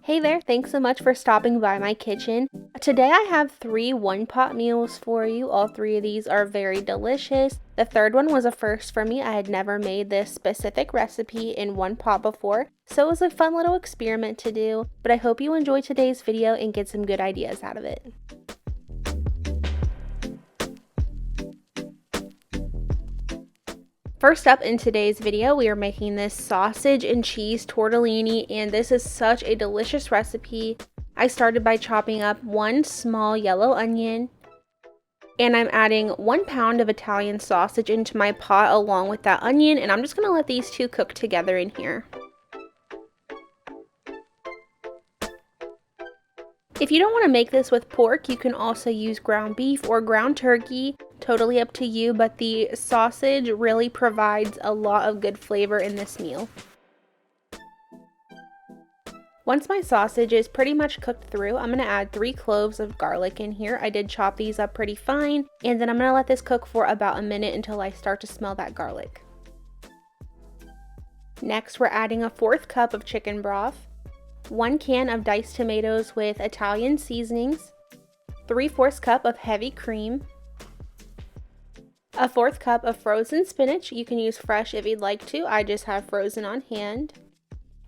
Hey there, thanks so much for stopping by my kitchen. Today I have 3 one-pot meals for you. All 3 of these are very delicious. The third one was a first for me. I had never made this specific recipe in one pot before, so it was a fun little experiment to do. But I hope you enjoy today's video and get some good ideas out of it. First up in today's video, we are making this sausage and cheese tortellini, and this is such a delicious recipe. I started by chopping up 1 small yellow onion, and I'm adding 1 pound of Italian sausage into my pot along with that onion, and I'm just going to let these two cook together in here. If you don't want to make this with pork, you can also use ground beef or ground turkey. Totally up to you, but the sausage really provides a lot of good flavor in this meal. Once my sausage is pretty much cooked through, I'm going to add 3 cloves of garlic in here. I did chop these up pretty fine, and then I'm going to let this cook for about a minute until I start to smell that garlic. Next, we're adding a 1/4 cup of chicken broth, 1 can of diced tomatoes with Italian seasonings, 3/4 cup of heavy cream, a 1/4 cup of frozen spinach. You can use fresh if you'd like to. I just have frozen on hand.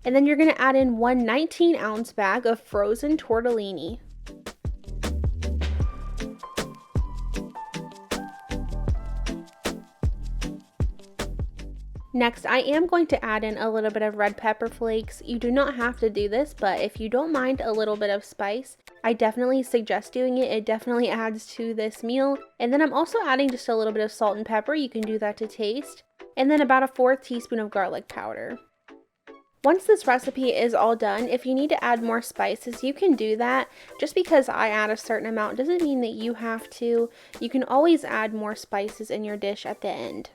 And then you're going to add in 1 19-ounce bag of frozen tortellini. Next, I am going to add in a little bit of red pepper flakes. You do not have to do this, but if you don't mind a little bit of spice, I definitely suggest doing it. It definitely adds to this meal. And then I'm also adding just a little bit of salt and pepper. You can do that to taste. And then about a 1/4 teaspoon of garlic powder. Once this recipe is all done, if you need to add more spices, you can do that. Just because I add a certain amount doesn't mean that you have to. You can always add more spices in your dish at the end.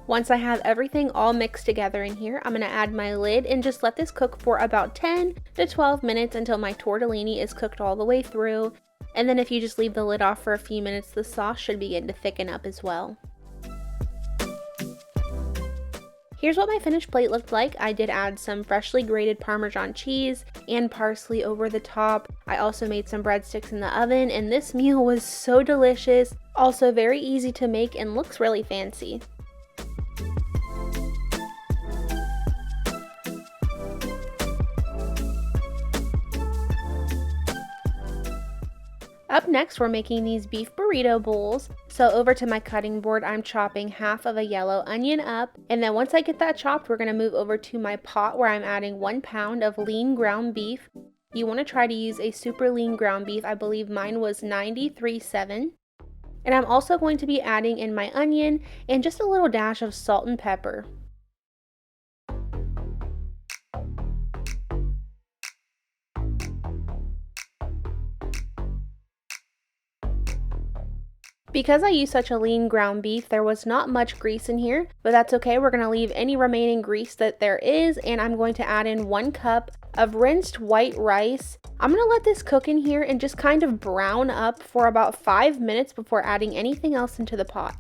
Once I have everything all mixed together in here, I'm going to add my lid and just let this cook for about 10 to 12 minutes until my tortellini is cooked all the way through. And then if you just leave the lid off for a few minutes, the sauce should begin to thicken up as well. Here's what my finished plate looked like. I did add some freshly grated Parmesan cheese and parsley over the top. I also made some breadsticks in the oven, and this meal was so delicious. Also very easy to make and looks really fancy. Up next, we're making these beef burrito bowls. So over to my cutting board, I'm chopping half of a yellow onion up. And then once I get that chopped, we're going to move over to my pot where I'm adding 1 pound of lean ground beef. You want to try to use a super lean ground beef. I believe mine was 93.7. And I'm also going to be adding in my onion and just a little dash of salt and pepper. Because I use such a lean ground beef, there was not much grease in here, but that's okay. We're going to leave any remaining grease that there is, and I'm going to add in 1 cup of rinsed white rice. I'm going to let this cook in here and just kind of brown up for about 5 minutes before adding anything else into the pot.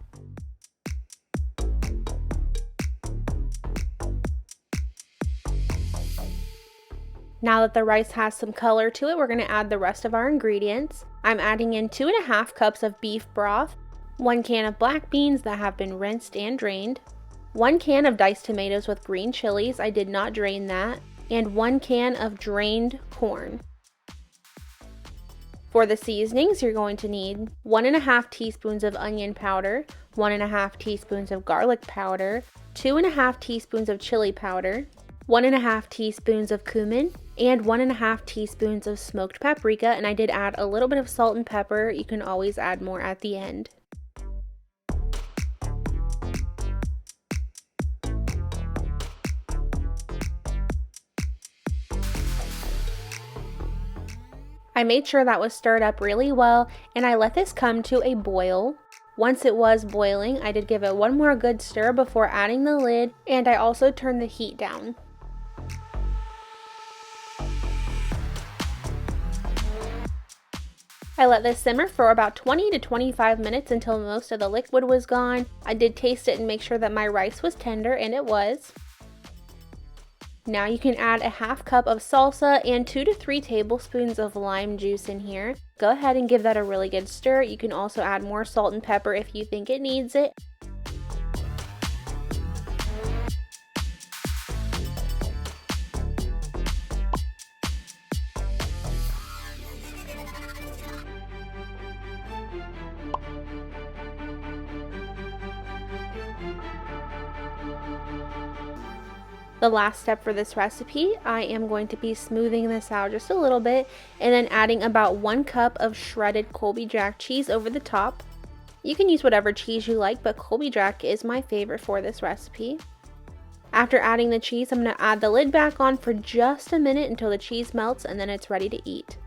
Now that the rice has some color to it, we're going to add the rest of our ingredients. I'm adding in 2.5 cups of beef broth, 1 can of black beans that have been rinsed and drained, 1 can of diced tomatoes with green chilies, I did not drain that, and 1 can of drained corn. For the seasonings, you're going to need 1.5 teaspoons of onion powder, 1.5 teaspoons of garlic powder, 2.5 teaspoons of chili powder, 1.5 teaspoons of cumin, and 1.5 teaspoons of smoked paprika, and I did add a little bit of salt and pepper. You can always add more at the end. I made sure that was stirred up really well, and I let this come to a boil. Once it was boiling, I did give it one more good stir before adding the lid, and I also turned the heat down. I let this simmer for about 20 to 25 minutes until most of the liquid was gone. I did taste it and make sure that my rice was tender, and it was. Now you can add a half cup of salsa and 2 to 3 tablespoons of lime juice in here. Go ahead and give that a really good stir. You can also add more salt and pepper if you think it needs it. The last step for this recipe, I am going to be smoothing this out just a little bit and then adding about 1 cup of shredded Colby Jack cheese over the top. You can use whatever cheese you like, but Colby Jack is my favorite for this recipe. After adding the cheese, I'm going to add the lid back on for just a minute until the cheese melts, and then it's ready to eat.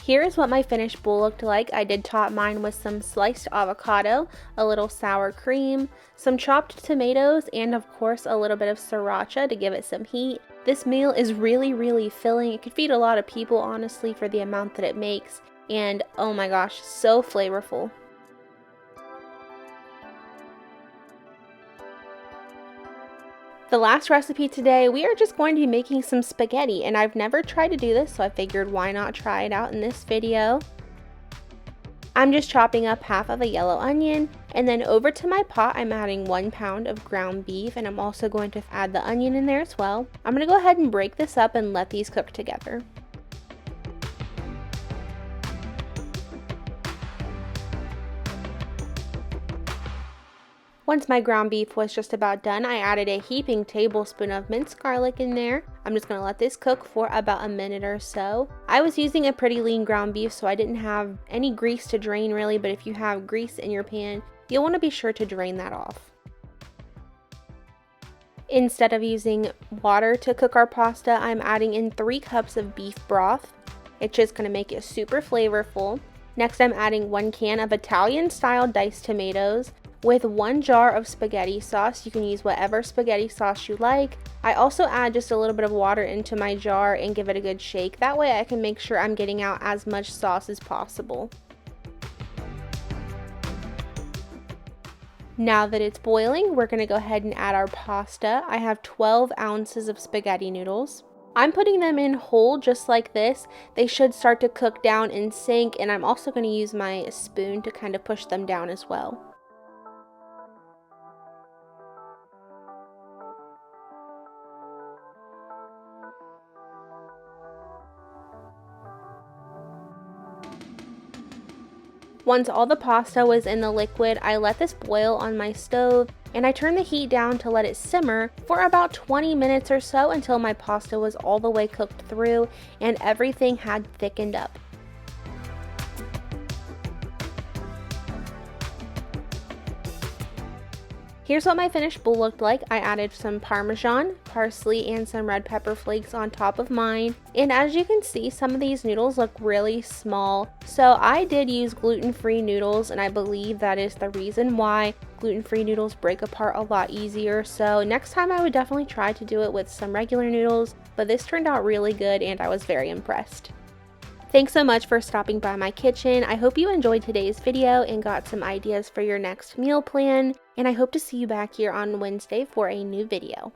Here is what my finished bowl looked like. I did top mine with some sliced avocado, a little sour cream, some chopped tomatoes, and of course a little bit of sriracha to give it some heat. This meal is really filling. It could feed a lot of people, honestly, for the amount that it makes. And oh my gosh, so flavorful. The last recipe today, we are just going to be making some spaghetti, and I've never tried to do this, so I figured why not try it out in this video. I'm just chopping up half of a yellow onion, and then over to my pot I'm adding 1 pound of ground beef, and I'm also going to add the onion in there as well. I'm going to go ahead and break this up and let these cook together. Once my ground beef was just about done, I added a heaping tablespoon of minced garlic in there. I'm just going to let this cook for about a minute or so. I was using a pretty lean ground beef, so I didn't have any grease to drain really, but if you have grease in your pan, you'll want to be sure to drain that off. Instead of using water to cook our pasta, I'm adding in 3 cups of beef broth. It's just going to make it super flavorful. Next, I'm adding 1 can of Italian-style diced tomatoes, with 1 jar of spaghetti sauce. You can use whatever spaghetti sauce you like. I also add just a little bit of water into my jar and give it a good shake. That way I can make sure I'm getting out as much sauce as possible. Now that it's boiling, we're going to go ahead and add our pasta. I have 12 ounces of spaghetti noodles. I'm putting them in whole just like this. They should start to cook down and sink, and I'm also going to use my spoon to kind of push them down as well. Once all the pasta was in the liquid, I let this boil on my stove, and I turned the heat down to let it simmer for about 20 minutes or so until my pasta was all the way cooked through and everything had thickened up. Here's what my finished bowl looked like. I added some Parmesan, parsley, and some red pepper flakes on top of mine. And as you can see, some of these noodles look really small. So I did use gluten-free noodles, and I believe that is the reason why gluten-free noodles break apart a lot easier. So next time I would definitely try to do it with some regular noodles, but this turned out really good and I was very impressed. Thanks so much for stopping by my kitchen. I hope you enjoyed today's video and got some ideas for your next meal plan, and I hope to see you back here on Wednesday for a new video.